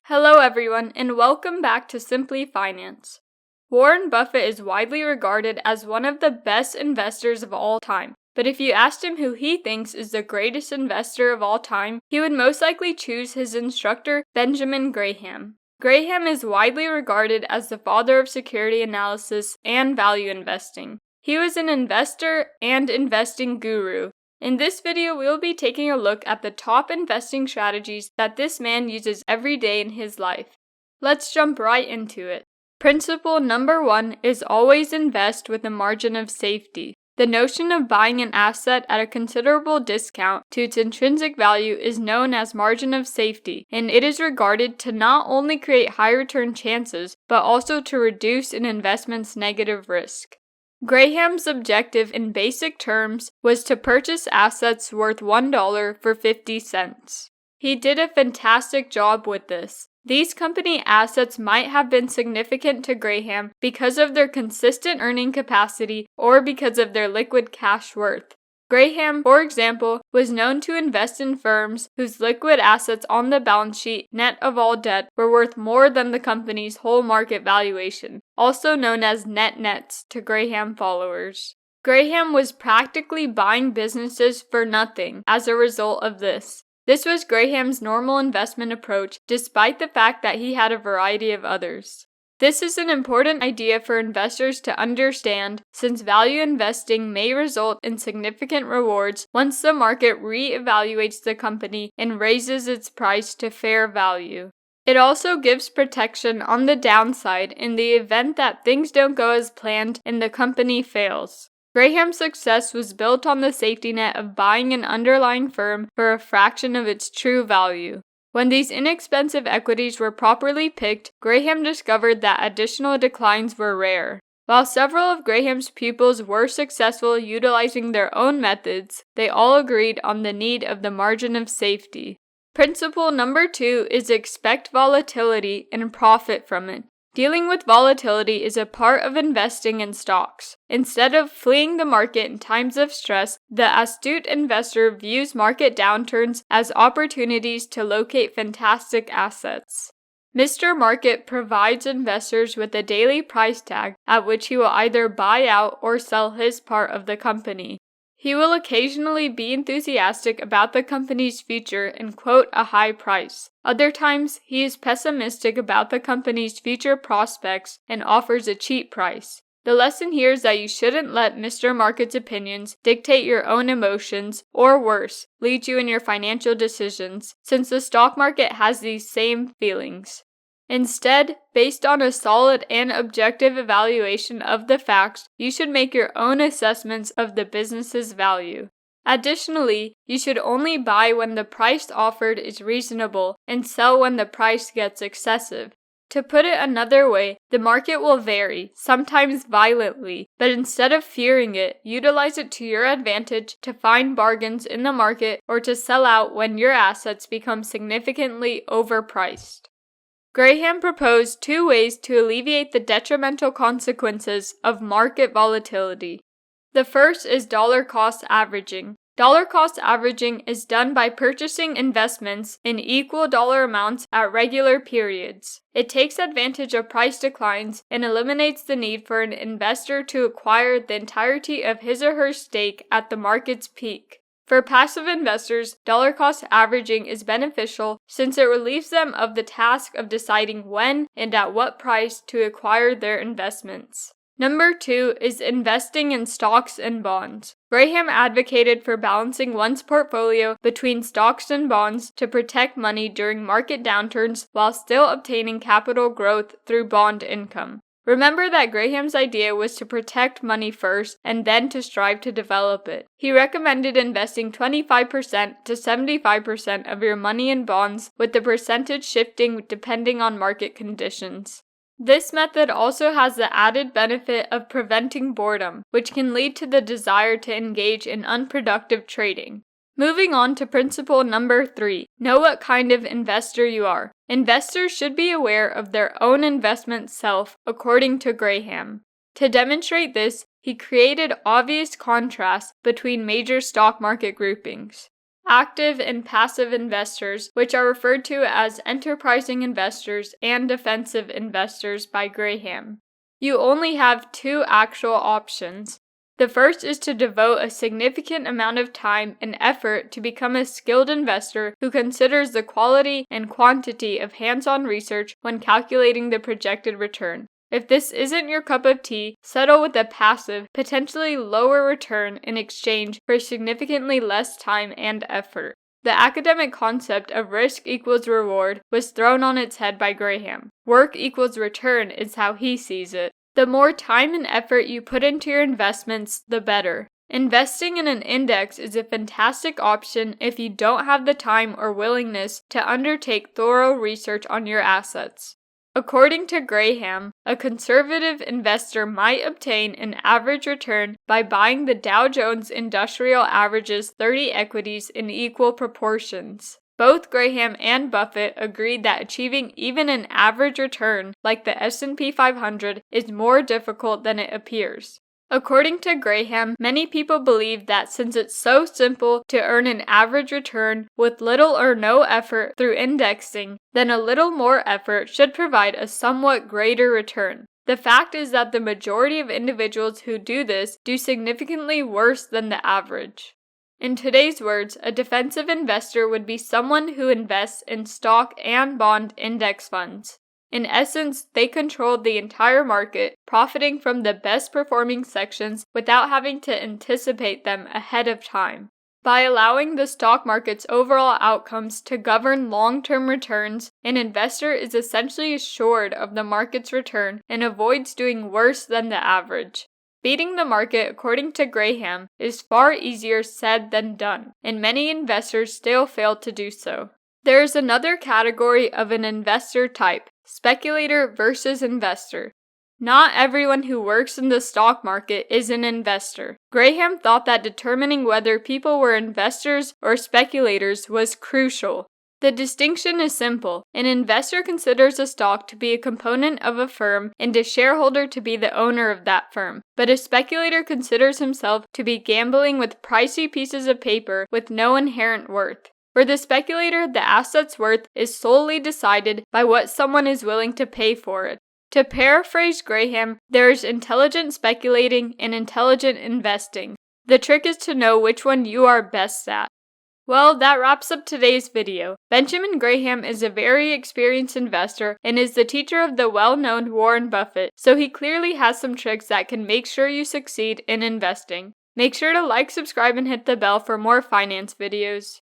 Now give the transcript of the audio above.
Hello everyone, and welcome back to Simply Finance. Warren Buffett is widely regarded as one of the best investors of all time, but if you asked him who he thinks is the greatest investor of all time, he would most likely choose his instructor, Benjamin Graham. Graham is widely regarded as the father of security analysis and value investing. He was an investor and investing guru. In this video, we will be taking a look at the top investing strategies that this man uses every day in his life. Let's jump right into it. Principle number 1 is always invest with a margin of safety. The notion of buying an asset at a considerable discount to its intrinsic value is known as margin of safety, and it is regarded to not only create high return chances, but also to reduce an investment's negative risk. Graham's objective in basic terms was to purchase assets worth $1 for 50 cents. He did a fantastic job with this. These company assets might have been significant to Graham because of their consistent earning capacity or because of their liquid cash worth. Graham, for example, was known to invest in firms whose liquid assets on the balance sheet, net of all debt, were worth more than the company's whole market valuation, also known as net nets to Graham followers. Graham was practically buying businesses for nothing as a result of this. This was Graham's normal investment approach, despite the fact that he had a variety of others. This is an important idea for investors to understand, since value investing may result in significant rewards once the market re-evaluates the company and raises its price to fair value. It also gives protection on the downside in the event that things don't go as planned and the company fails. Graham's success was built on the safety net of buying an underlying firm for a fraction of its true value. When these inexpensive equities were properly picked, Graham discovered that additional declines were rare. While several of Graham's pupils were successful utilizing their own methods, they all agreed on the need of the margin of safety. Principle number 2 is expect volatility and profit from it. Dealing with volatility is a part of investing in stocks. Instead of fleeing the market in times of stress, the astute investor views market downturns as opportunities to locate fantastic assets. Mr. Market provides investors with a daily price tag at which he will either buy out or sell his part of the company. He will occasionally be enthusiastic about the company's future and quote a high price. Other times, he is pessimistic about the company's future prospects and offers a cheap price. The lesson here is that you shouldn't let Mr. Market's opinions dictate your own emotions, or worse, lead you in your financial decisions, since the stock market has these same feelings. Instead, based on a solid and objective evaluation of the facts, you should make your own assessments of the business's value. Additionally, you should only buy when the price offered is reasonable and sell when the price gets excessive. To put it another way, the market will vary, sometimes violently, but instead of fearing it, utilize it to your advantage to find bargains in the market or to sell out when your assets become significantly overpriced. Graham proposed 2 ways to alleviate the detrimental consequences of market volatility. The first is dollar cost averaging. Dollar cost averaging is done by purchasing investments in equal dollar amounts at regular periods. It takes advantage of price declines and eliminates the need for an investor to acquire the entirety of his or her stake at the market's peak. For passive investors, dollar cost averaging is beneficial since it relieves them of the task of deciding when and at what price to acquire their investments. Number 2 is investing in stocks and bonds. Graham advocated for balancing one's portfolio between stocks and bonds to protect money during market downturns while still obtaining capital growth through bond income. Remember that Graham's idea was to protect money first and then to strive to develop it. He recommended investing 25% to 75% of your money in bonds, with the percentage shifting depending on market conditions. This method also has the added benefit of preventing boredom, which can lead to the desire to engage in unproductive trading. Moving on to principle number 3, know what kind of investor you are. Investors should be aware of their own investment self, according to Graham. To demonstrate this, he created obvious contrasts between major stock market groupings. active and passive investors, which are referred to as enterprising investors and defensive investors by Graham. You only have two actual options. The first is to devote a significant amount of time and effort to become a skilled investor who considers the quality and quantity of hands-on research when calculating the projected return. If this isn't your cup of tea, settle with a passive, potentially lower return in exchange for significantly less time and effort. The academic concept of risk equals reward was thrown on its head by Graham. Work equals return is how he sees it. The more time and effort you put into your investments, the better. Investing in an index is a fantastic option if you don't have the time or willingness to undertake thorough research on your assets. According to Graham, a conservative investor might obtain an average return by buying the Dow Jones Industrial Average's 30 equities in equal proportions. Both Graham and Buffett agreed that achieving even an average return like the S&P 500 is more difficult than it appears. According to Graham, many people believe that since it's so simple to earn an average return with little or no effort through indexing, then a little more effort should provide a somewhat greater return. The fact is that the majority of individuals who do this do significantly worse than the average. In today's words, a defensive investor would be someone who invests in stock and bond index funds. In essence, they control the entire market, profiting from the best performing sections without having to anticipate them ahead of time. By allowing the stock market's overall outcomes to govern long-term returns, an investor is essentially assured of the market's return and avoids doing worse than the average. Beating the market, according to Graham, is far easier said than done, and many investors still fail to do so. There is another category of an investor type, speculator versus investor. Not everyone who works in the stock market is an investor. Graham thought that determining whether people were investors or speculators was crucial. The distinction is simple. An investor considers a stock to be a component of a firm and a shareholder to be the owner of that firm. But a speculator considers himself to be gambling with pricey pieces of paper with no inherent worth. For the speculator, the asset's worth is solely decided by what someone is willing to pay for it. To paraphrase Graham, there is intelligent speculating and intelligent investing. The trick is to know which one you are best at. Well, that wraps up today's video. Benjamin Graham is a very experienced investor and is the teacher of the well-known Warren Buffett, so he clearly has some tricks that can make sure you succeed in investing. Make sure to like, subscribe, and hit the bell for more finance videos.